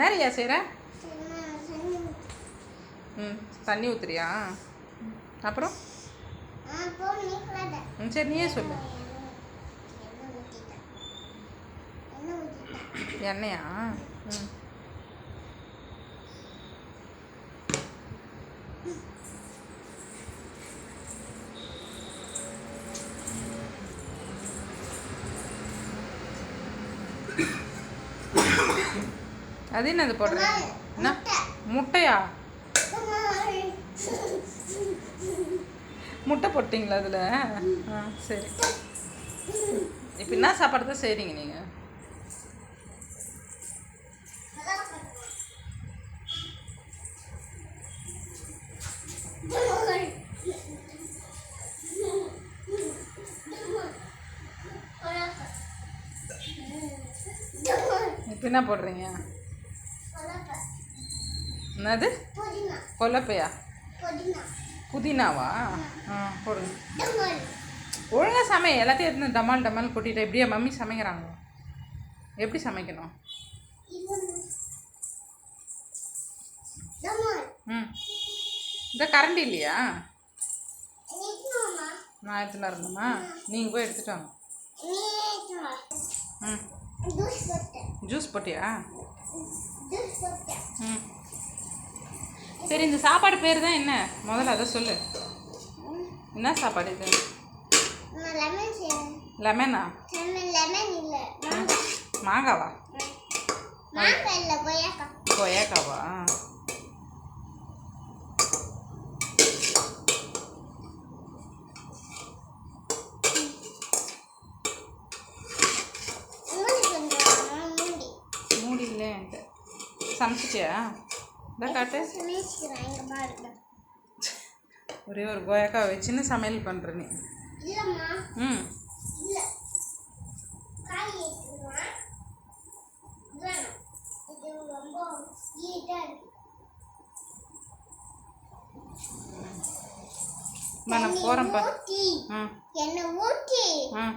நிறையா செய்கிற? ம், தண்ணி ஊற்றுறியா? அப்புறம் சரி நீயே சொல்லு. எண்ணெயா? ம். அது என்னது போடுறேன்? என்ன முட்டையா? முட்டை போட்டிங்களா அதில்? ஆ சரி. இப்போ என்ன சாப்பாடு தான் செய்கிறீங்க நீங்கள்? இப்போ என்ன போடுறீங்க? என்னது? கொலப்பையா? புதினாவா? ஆ போடுங்க. ஒழுங்காக சமை. எல்லாத்தையும் எடுத்து டமால் டமால் கொட்டிட்டு எப்படியா மம்மி சமைக்கிறாங்க? எப்படி சமைக்கணும்? ம், இந்த கரண்டி இல்லையா? நான் எடுத்துன்னு வரணுமா? நீங்கள் போய் எடுத்துட்டு வாங்க. ம், ஜூஸ் போட்டியா? ம், சரி. இந்த சாப்பாடு பேர் தான் என்ன? முதல்ல அதை சொல்லு. என்ன சாப்பாடு இது? லெமனா? மாங்காவா? கொய்யாக்காவா? மூடி இல்லைன்ட்டு சமைச்சிட்டியா? இந்த காட்டு. ஒரே ஒரு கொய்யாக்காய் வச்சுன்னு சமையல் பண்ணுற நீ? ம், நான் போகிறேன்ப்பா. ம், ம்,